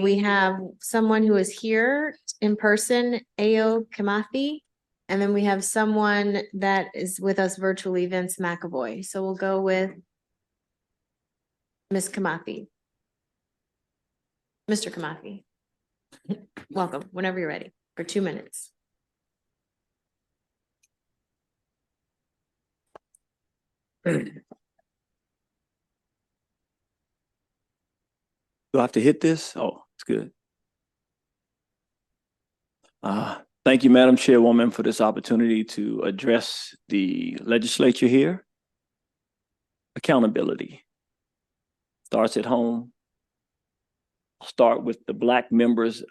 We have someone who is here in person, Ayo Kimathi. And then we have someone that is with us virtually, Vince McAvoy. So we'll go with Ms. Kimathi. Mr. Kimathi. Welcome, whenever you're ready, for 2 minutes. Do I have to hit this? Oh, it's good. Thank you, Madam Chairwoman, for this opportunity to address the legislature here. Accountability starts at home. I'll start with the Black members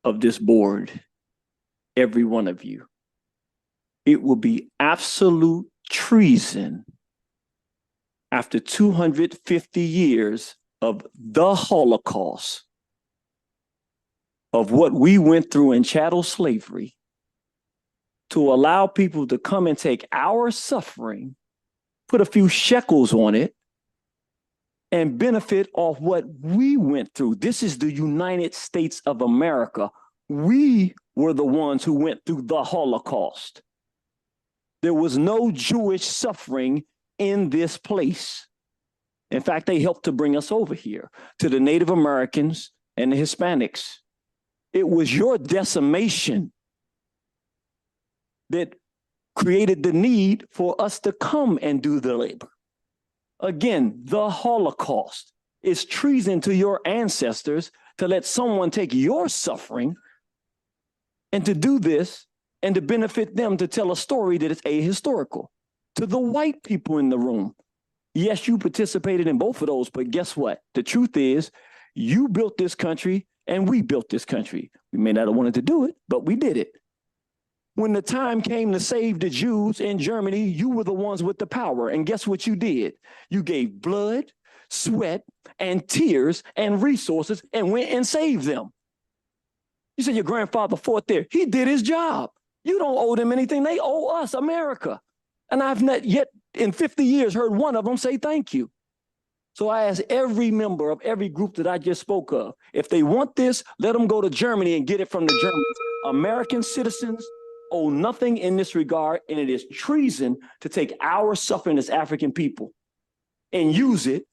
of this board, every one of you. It will be absolute treason after 250 years of the Holocaust, of what we went through in chattel slavery, to allow people to come and take our suffering, put a few shekels on it, and benefit off what we went through. This is the United States of America. We were the ones who went through the Holocaust. There was no Jewish suffering in this place. In fact, they helped to bring us over here, to the Native Americans and the Hispanics. It was your decimation that created the need for us to come and do the labor. Again, the Holocaust is treason to your ancestors to let someone take your suffering and to do this and to benefit them, to tell a story that is ahistorical. To the white people in the room, yes, you participated in both of those, but guess what? The truth is, you built this country and we built this country. We may not have wanted to do it, but we did it. When the time came to save the Jews in Germany, you were the ones with the power. And guess what you did? You gave blood, sweat, and tears and resources and went and saved them. You said your grandfather fought there. He did his job. You don't owe them anything. They owe us, America. And I've not yet in 50 years heard one of them say thank you. So I ask every member of every group that I just spoke of, if they want this, let them go to Germany and get it from the Germans. American citizens owe nothing in this regard, and it is treason to take our suffering as African people and use it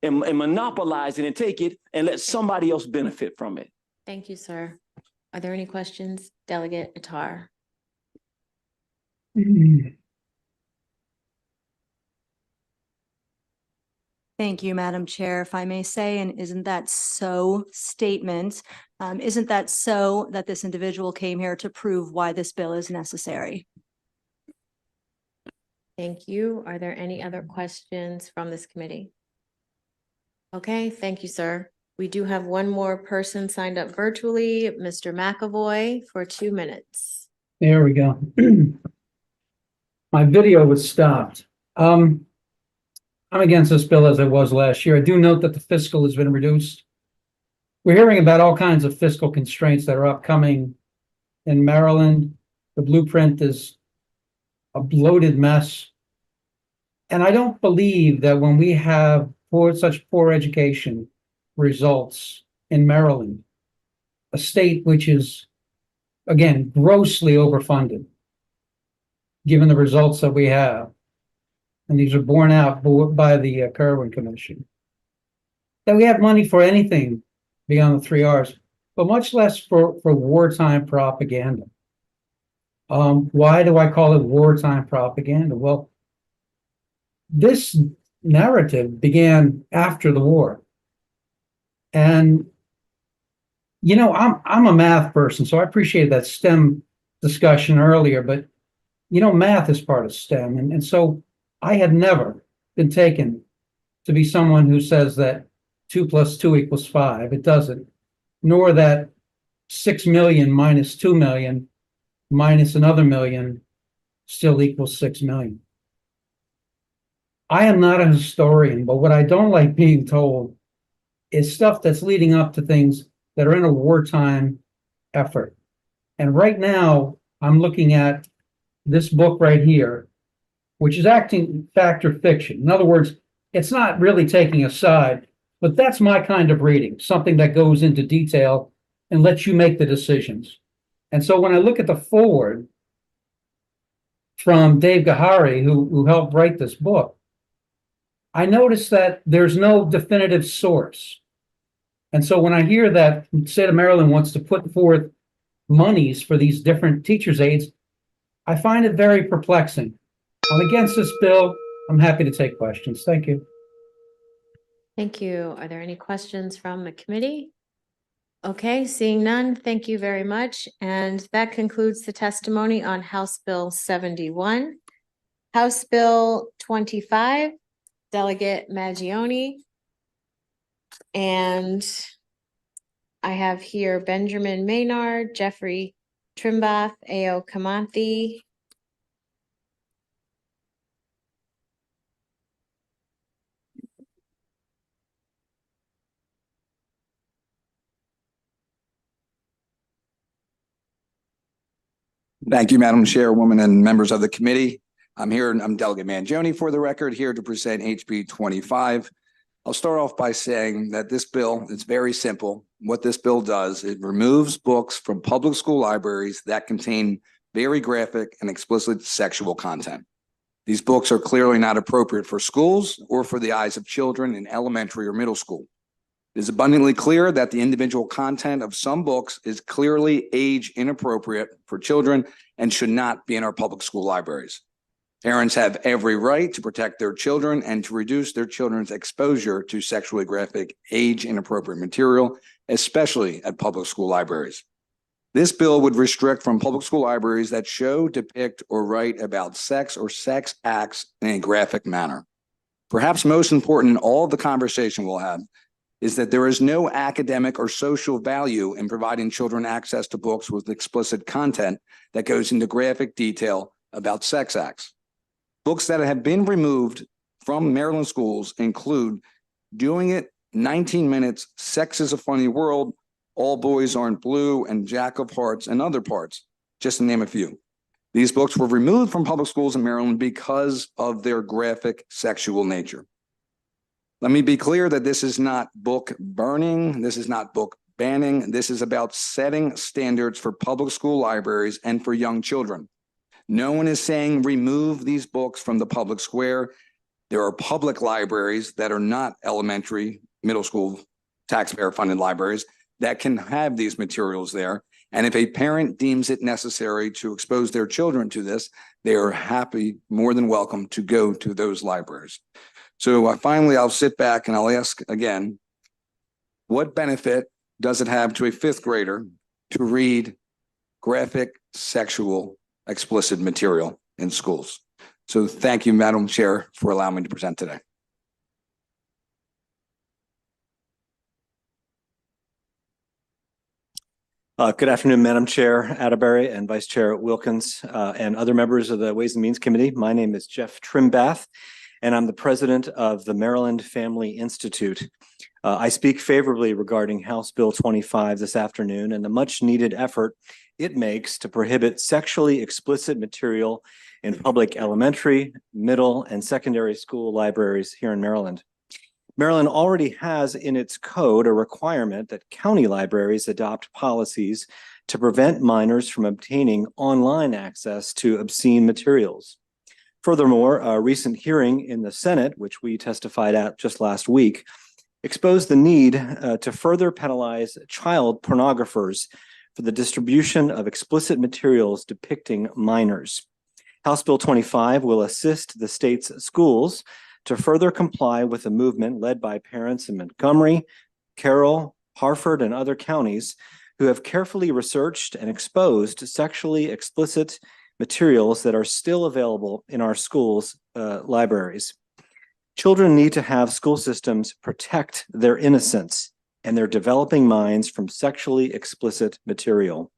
and monopolize it and take it and let somebody else benefit from it. Thank you, sir. Are there any questions? Delegate Attar. Thank you, Madam Chair. If I may say, and isn't that so statement, isn't that so that this individual came here to prove why this bill is necessary? Thank you. Are there any other questions from this committee? Okay, thank you, sir. We do have one more person signed up virtually, Mr. McAvoy, for 2 minutes. There we go. My video was stopped. I'm against this bill as I was last year. I do note that the fiscal has been reduced. We're hearing about all kinds of fiscal constraints that are upcoming in Maryland. The blueprint is a bloated mess. And I don't believe that when we have such poor education results in Maryland, a state which is, again, grossly overfunded, given the results that we have, and these are borne out by the Kerwin Commission, that we have money for anything beyond the 3 R's, but much less for wartime propaganda. Why do I call it wartime propaganda? Well, this narrative began after the war. And, you know, I'm a math person, so I appreciate that STEM discussion earlier, but, you know, math is part of STEM. And so I have never been taken to be someone who says that 2 + 2 = 5. It doesn't. Nor that 6 million minus 2 million minus another million still equals 6 million. I am not a historian, but what I don't like being told is stuff that's leading up to things that are in a wartime effort. And right now, I'm looking at this book right here, which is acting fact or fiction. In other words, it's not really taking a side. But that's my kind of reading, something that goes into detail and lets you make the decisions. And so when I look at the forward from Dave Gahari, who helped write this book, I noticed that there's no definitive source. And so when I hear that the state of Maryland wants to put forth monies for these different teachers' aides, I find it very perplexing. I'm against this bill. I'm happy to take questions. Thank you. Thank you. Are there any questions from the committee? Okay, seeing none, thank you very much. And that concludes the testimony on House Bill 71. House Bill 25, Delegate Maggioni. And I have here Benjamin Maynard, Jeffrey Trimbath, Ayo Kimathi. Thank you, Madam Chairwoman and members of the committee. I'm Delegate Mangione for the record, here to present HB 25. I'll start off by saying that this bill is very simple. What this bill does, it removes books from public school libraries that contain very graphic and explicit sexual content. These books are clearly not appropriate for schools or for the eyes of children in elementary or middle school. It is abundantly clear that the individual content of some books is clearly age inappropriate for children and should not be in our public school libraries. Parents have every right to protect their children and to reduce their children's exposure to sexually graphic, age inappropriate material, especially at public school libraries. This bill would restrict from public school libraries that show, depict, or write about sex or sex acts in a graphic manner. Perhaps most important in all of the conversation we'll have is that there is no academic or social value in providing children access to books with explicit content that goes into graphic detail about sex acts. Books that have been removed from Maryland schools include Doing It, 19 Minutes, Sex is a Funny World, All Boys Aren't Blue, and Jack of Hearts and Other Parts, just to name a few. These books were removed from public schools in Maryland because of their graphic sexual nature. Let me be clear that this is not book burning. This is not book banning. This is about setting standards for public school libraries and for young children. No one is saying remove these books from the public square. There are public libraries that are not elementary, middle school, taxpayer-funded libraries that can have these materials there. And if a parent deems it necessary to expose their children to this, they are happy, more than welcome, to go to those libraries. So finally, I'll sit back and I'll ask again, what benefit does it have to a fifth grader to read graphic, sexual, explicit material in schools? So thank you, Madam Chair, for allowing me to present today. Good afternoon, Madam Chair Atterbury and Vice Chair Wilkins and other members of the Ways and Means Committee. My name is Jeff Trimbath, and I'm the president of the Maryland Family Institute. I speak favorably regarding House Bill 25 this afternoon and the much needed effort it makes to prohibit sexually explicit material in public elementary, middle, and secondary school libraries here in Maryland. Maryland already has in its code a requirement that county libraries adopt policies to prevent minors from obtaining online access to obscene materials. Furthermore, a recent hearing in the Senate, which we testified at just last week, exposed the need to further penalize child pornographers for the distribution of explicit materials depicting minors. House Bill 25 will assist the state's schools to further comply with a movement led by parents in Montgomery, Carroll, Harford, and other counties who have carefully researched and exposed sexually explicit materials that are still available in our schools' libraries. Children need to have school systems protect their innocence and their developing minds from sexually explicit material.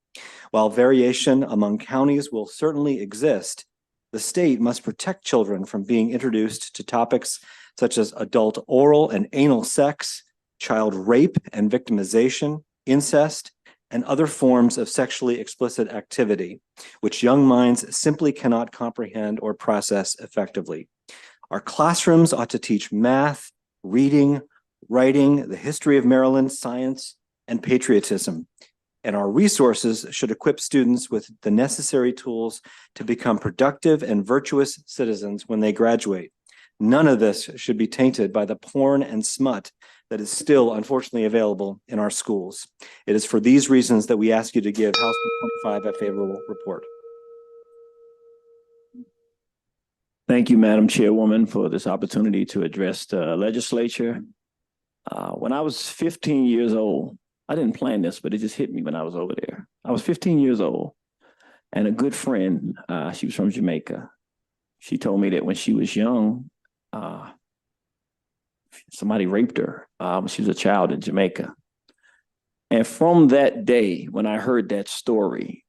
While variation among counties will certainly exist, the state must protect children from being introduced to topics such as adult oral and anal sex, child rape and victimization, incest, and other forms of sexually explicit activity, which young minds simply cannot comprehend or process effectively. Our classrooms ought to teach math, reading, writing, the history of Maryland, science, and patriotism. And our resources should equip students with the necessary tools to become productive and virtuous citizens when they graduate. None of this should be tainted by the porn and smut that is still unfortunately available in our schools. It is for these reasons that we ask you to give House Bill 25 a favorable report. Thank you, Madam Chairwoman, for this opportunity to address the legislature. When I was 15 years old, I didn't plan this, but it just hit me when I was over there. I was 15 years old, and a good friend, she was from Jamaica. She told me that when she was young, somebody raped her. She was a child in Jamaica. And from that day, when I heard that story,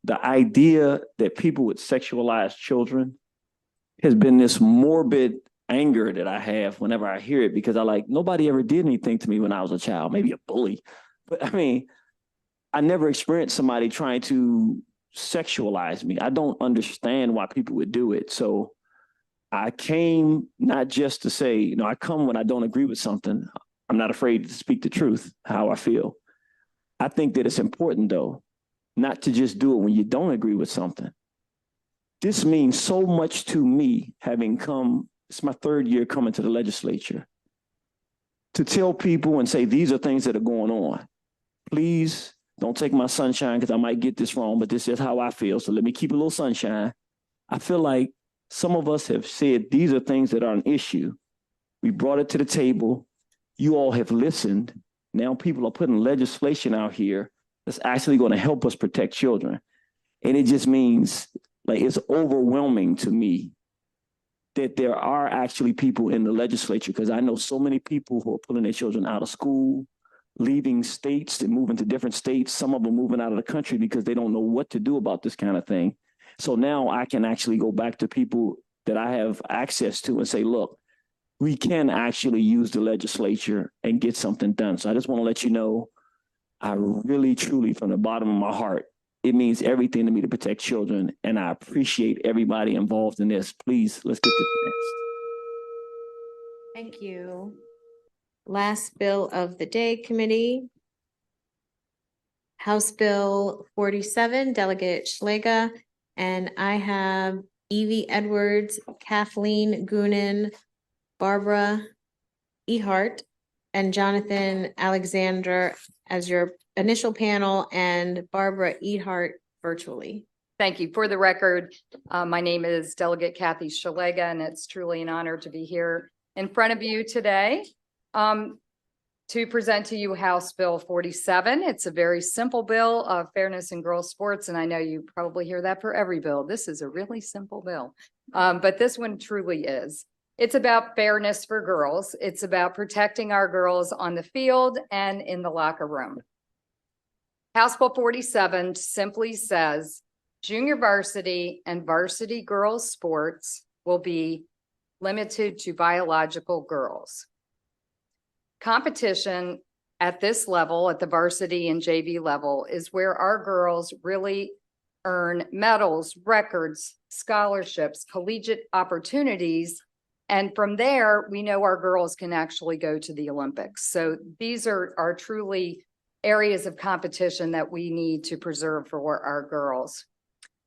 the idea that people would sexualize children has been this morbid anger that I have whenever I hear it, because nobody ever did anything to me when I was a child, maybe a bully. But I mean, I never experienced somebody trying to sexualize me. I don't understand why people would do it. So I came not just to say, I come when I don't agree with something. I'm not afraid to speak the truth, how I feel. I think that it's important, though, not to just do it when you don't agree with something. This means so much to me, having come, it's my third year coming to the legislature, to tell people and say, these are things that are going on. Please don't take my sunshine, because I might get this wrong, but this is how I feel. So let me keep a little sunshine. I feel like some of us have said these are things that are an issue. We brought it to the table. You all have listened. Now people are putting legislation out here that's actually going to help us protect children. And it just means, it's overwhelming to me that there are actually people in the legislature, because I know so many people who are pulling their children out of school, leaving states and moving to different states. Some of them moving out of the country because they don't know what to do about this kind of thing. So now I can actually go back to people that I have access to and say, look, we can actually use the legislature and get something done. So I just want to let you know, I really, truly, from the bottom of my heart, it means everything to me to protect children, and I appreciate everybody involved in this. Please, let's get to the next. Thank you. Last bill of the day, committee. House Bill 47, Delegate Schlega, and I have Evie Edwards, Kathleen Goonan, Barbara Ehart, and Jonathan Alexander as your initial panel, and Barbara Ehart virtually. Thank you. For the record, my name is Delegate Kathy Shalega, and it's truly an honor to be here in front of you today to present to you House Bill 47. It's a very simple bill of fairness in girls' sports, and I know you probably hear that for every bill. This is a really simple bill, but this one truly is. It's about fairness for girls. It's about protecting our girls on the field and in the locker room. House Bill 47 simply says junior varsity and varsity girls sports will be limited to biological girls. Competition at this level, at the varsity and JV level, is where our girls really earn medals, records, scholarships, collegiate opportunities. And from there, we know our girls can actually go to the Olympics. So these are truly areas of competition that we need to preserve for our girls.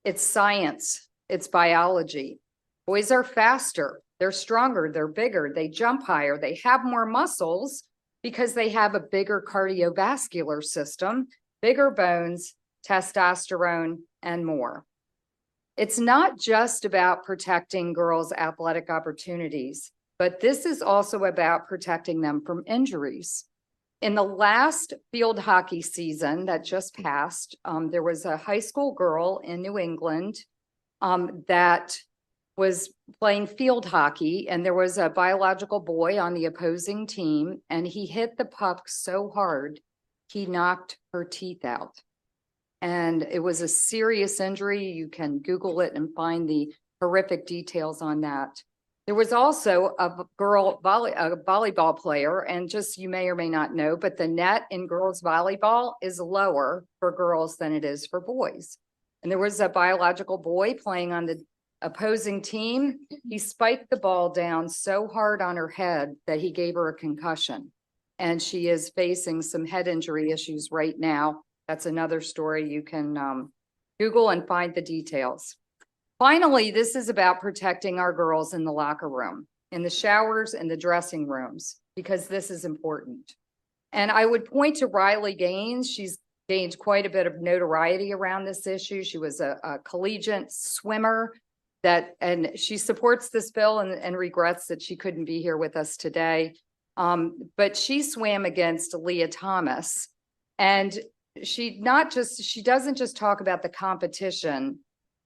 It's science, it's biology. Boys are faster, they're stronger, they're bigger, they jump higher, they have more muscles because they have a bigger cardiovascular system, bigger bones, testosterone, and more. It's not just about protecting girls' athletic opportunities, but this is also about protecting them from injuries. In the last field hockey season that just passed, there was a high school girl in New England that was playing field hockey, and there was a biological boy on the opposing team, and he hit the puck so hard, he knocked her teeth out. And it was a serious injury. You can Google it and find the horrific details on that. There was also a volleyball player, and just you may or may not know, but the net in girls volleyball is lower for girls than it is for boys. And there was a biological boy playing on the opposing team. He spiked the ball down so hard on her head that he gave her a concussion. and she is facing some head injury issues right now. That's another story. You can Google and find the details. Finally, this is about protecting our girls in the locker room, in the showers and the dressing rooms, because this is important. And I would point to Riley Gaines. She's gained quite a bit of notoriety around this issue. She was a collegiate swimmer and she supports this bill and regrets that she couldn't be here with us today. But she swam against Leah Thomas, and she doesn't just talk about the competition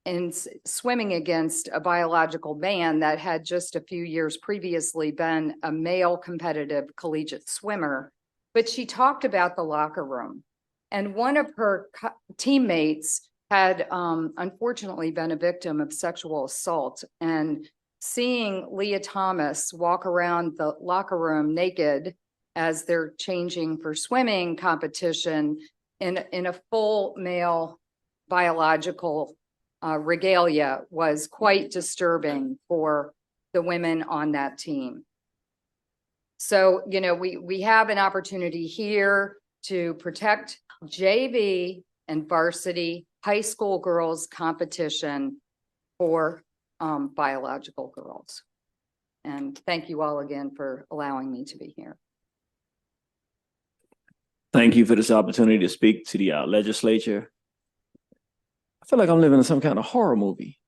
in swimming against a biological man that had just a few years previously been a male competitive collegiate swimmer, but she talked about the locker room. And one of her teammates had unfortunately been a victim of sexual assault, and seeing Leah Thomas walk around the locker room naked as they're changing for swimming competition in a full male biological regalia was quite disturbing for the women on that team. So, you know, we have an opportunity here to protect JV and varsity high school girls competition for biological girls. And thank you all again for allowing me to be here. Thank you for this opportunity to speak to the legislature. I feel like I'm living in some kind of horror movie.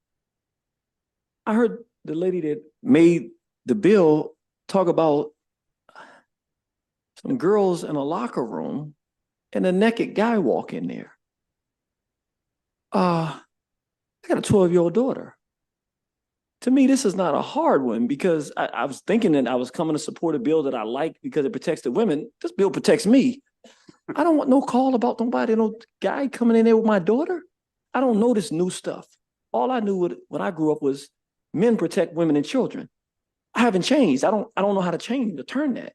I heard the lady that made the bill talk about some girls in a locker room and a naked guy walk in there. I got a 12-year-old daughter. To me, this is not a hard one because I was thinking that I was coming to support a bill that I like because it protects the women. This bill protects me. I don't want no call about nobody, no guy coming in there with my daughter. I don't know this new stuff. All I knew when I grew up was men protect women and children. I haven't changed. I don't know how to change to turn that.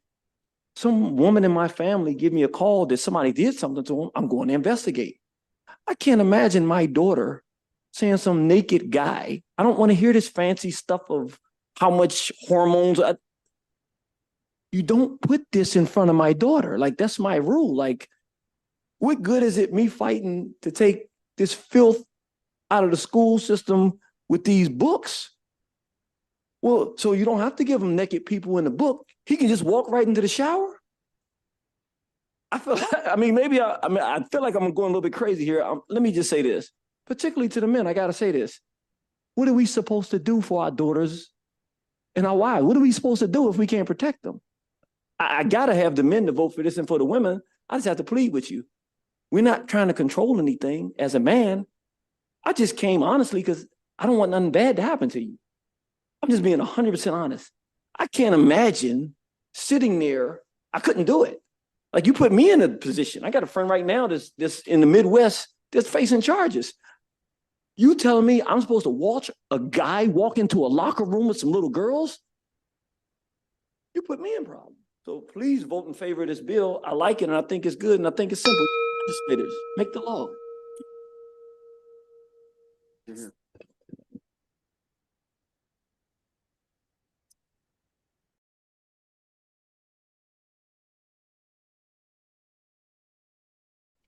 Some woman in my family give me a call that somebody did something to them. I'm going to investigate. I can't imagine my daughter saying some naked guy. I don't want to hear this fancy stuff of how much hormones. You don't put this in front of my daughter. Like, that's my rule. Like, what good is it me fighting to take this filth out of the school system with these books? Well, so you don't have to give him naked people in the book. He can just walk right into the shower. I feel like I'm going a little bit crazy here. Let me just say this, particularly to the men. I got to say this. What are we supposed to do for our daughters and our wives? What are we supposed to do if we can't protect them? I got to have the men to vote for this, and for the women, I just have to plead with you. We're not trying to control anything as a man. I just came honestly because I don't want nothing bad to happen to you. I'm just being 100% honest. I can't imagine sitting there. I couldn't do it. Like, you put me in a position. I got a friend right now that's in the Midwest that's facing charges. You telling me I'm supposed to watch a guy walk into a locker room with some little girls? You put me in problem. So please vote in favor of this bill. I like it, and I think it's good, and I think it's simple. Legislators, make the law.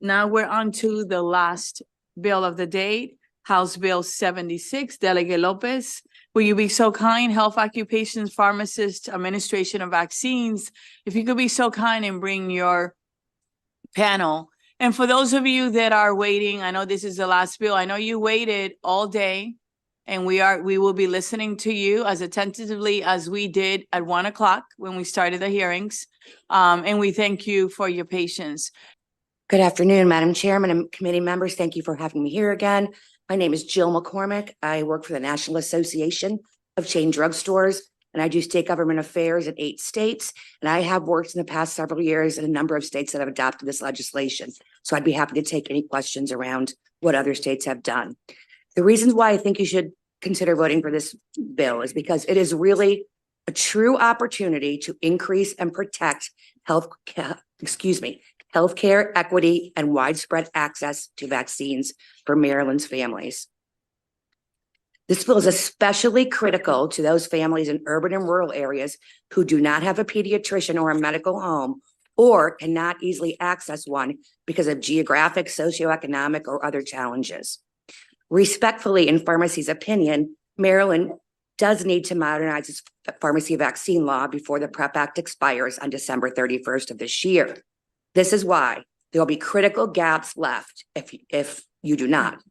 Now we're on to the last bill of the day, House Bill 76, Delegate Lopez. Will you be so kind, Health Occupations Pharmacist Administration of Vaccines, if you could be so kind and bring your panel. And for those of you that are waiting, I know this is the last bill. I know you waited all day, and we will be listening to you as attentively as we did at 1 o'clock when we started the hearings. And we thank you for your patience. Good afternoon, Madam Chairman and committee members. Thank you for having me here again. My name is Jill McCormick. I work for the National Association of Chain Drugstores, and I do state government affairs in 8 states. And I have worked in the past several years in a number of states that have adopted this legislation. So I'd be happy to take any questions around what other states have done. The reasons why I think you should consider voting for this bill is because it is really a true opportunity to increase and protect healthcare equity and widespread access to vaccines for Maryland's families. This bill is especially critical to those families in urban and rural areas who do not have a pediatrician or a medical home, or cannot easily access one because of geographic, socioeconomic, or other challenges. Respectfully, in pharmacy's opinion, Maryland does need to modernize its pharmacy vaccine law before the PrEP Act expires on December 31st of this year. This is why there will be critical gaps left if you do not.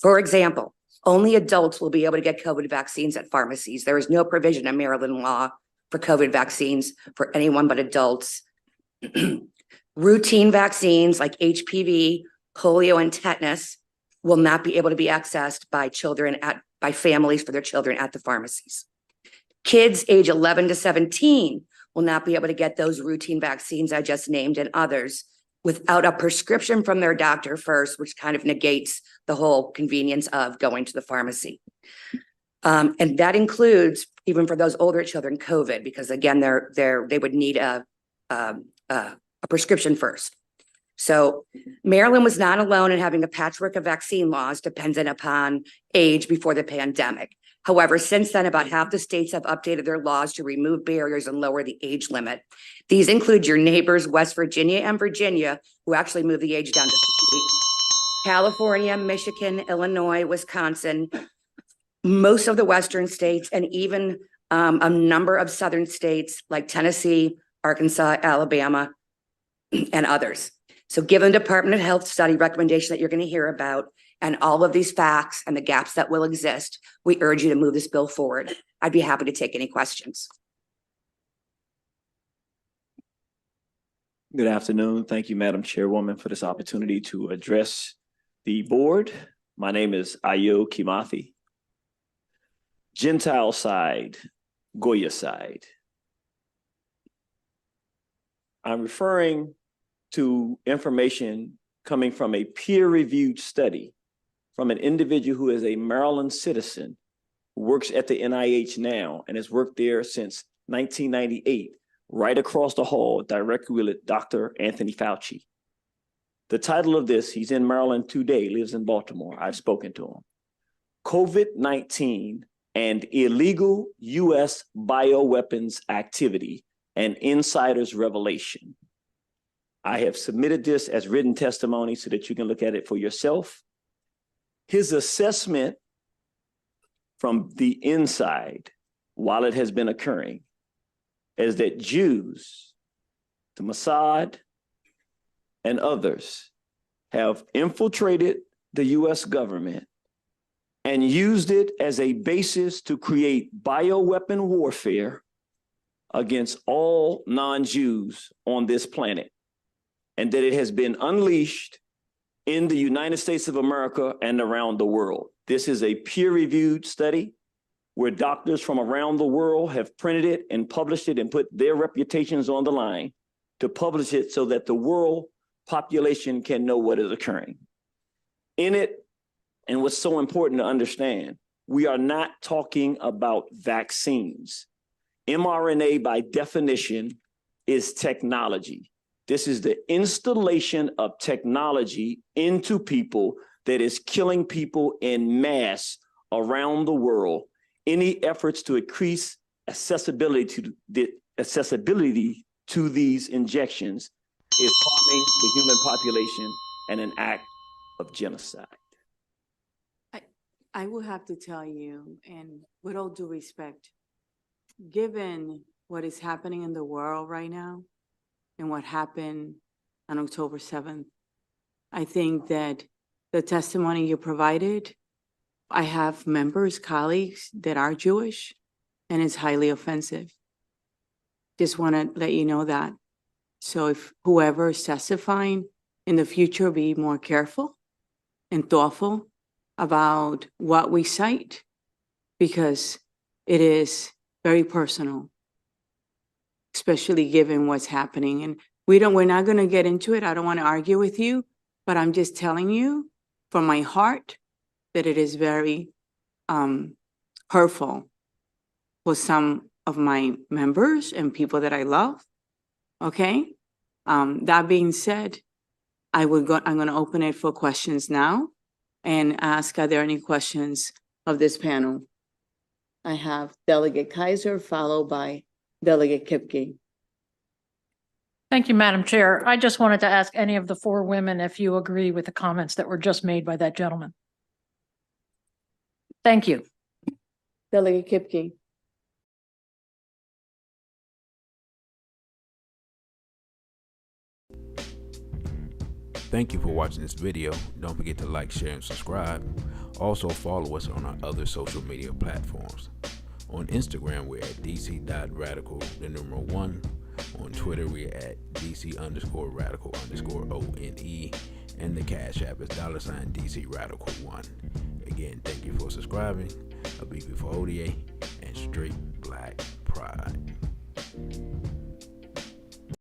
For example, only adults will be able to get COVID vaccines at pharmacies. There is no provision in Maryland law for COVID vaccines for anyone but adults. Routine vaccines like HPV, polio, and tetanus will not be able to be accessed by by families for their children at the pharmacies. Kids age 11 to 17 will not be able to get those routine vaccines I just named and others without a prescription from their doctor first, which kind of negates the whole convenience of going to the pharmacy. And that includes, even for those older children, COVID, because again, they would need a prescription first. So Maryland was not alone in having a patchwork of vaccine laws dependent upon age before the pandemic. However, since then, about half the states have updated their laws to remove barriers and lower the age limit. These include your neighbors, West Virginia and Virginia, who actually moved the age down to 50. California, Michigan, Illinois, Wisconsin, most of the Western states, and even a number of Southern states like Tennessee, Arkansas, Alabama, and others. So given the Department of Health study recommendation that you're going to hear about, and all of these facts and the gaps that will exist, we urge you to move this bill forward. I'd be happy to take any questions. Good afternoon. Thank you, Madam Chairwoman, for this opportunity to address the board. My name is Ayo Kimathi. Gentile side, Goya side. I'm referring to information coming from a peer-reviewed study from an individual who is a Maryland citizen who works at the NIH now and has worked there since 1998, right across the hall, directly with Dr. Anthony Fauci. The title of this, he's in Maryland today, lives in Baltimore. I've spoken to him. COVID-19 and illegal U.S. bioweapons activity and insiders revelation. I have submitted this as written testimony so that you can look at it for yourself. His assessment from the inside, while it has been occurring, is that Jews, the Mossad, and others have infiltrated the US government and used it as a basis to create bioweapon warfare against all non-Jews on this planet, and that it has been unleashed in the United States of America and around the world. This is a peer-reviewed study where doctors from around the world have printed it and published it and put their reputations on the line to publish it so that the world population can know what is occurring. In it, and what's so important to understand, we are not talking about vaccines. mRNA, by definition, is technology. This is the installation of technology into people that is killing people en masse around the world. Any efforts to increase accessibility to these injections is harming the human population and an act of genocide. I will have to tell you, and with all due respect, given what is happening in the world right now and what happened on October 7th, I think that the testimony you provided, I have members, colleagues that are Jewish, and it's highly offensive. Just want to let you know that. So if whoever is testifying in the future, be more careful and thoughtful about what we cite, because it is very personal, especially given what's happening. And we're not going to get into it. I don't want to argue with you, but I'm just telling you from my heart that it is very hurtful for some of my members and people that I love. Okay. That being said, I'm going to open it for questions now and ask, are there any questions of this panel? I have Delegate Kaiser followed by Delegate Kipke. Thank you, Madam Chair. I just wanted to ask any of the four women if you agree with the comments that were just made by that gentleman. Thank you. Delegate Kipke. Thank you for watching this video. Don't forget to like, share, and subscribe. Also follow us on our other social media platforms. On Instagram, we're at dc.radical1. On Twitter, we're at dc_radical_ONE. And the Cash App is $DC Radical1. Again, thank you for subscribing. A BB for ODA and straight black pride.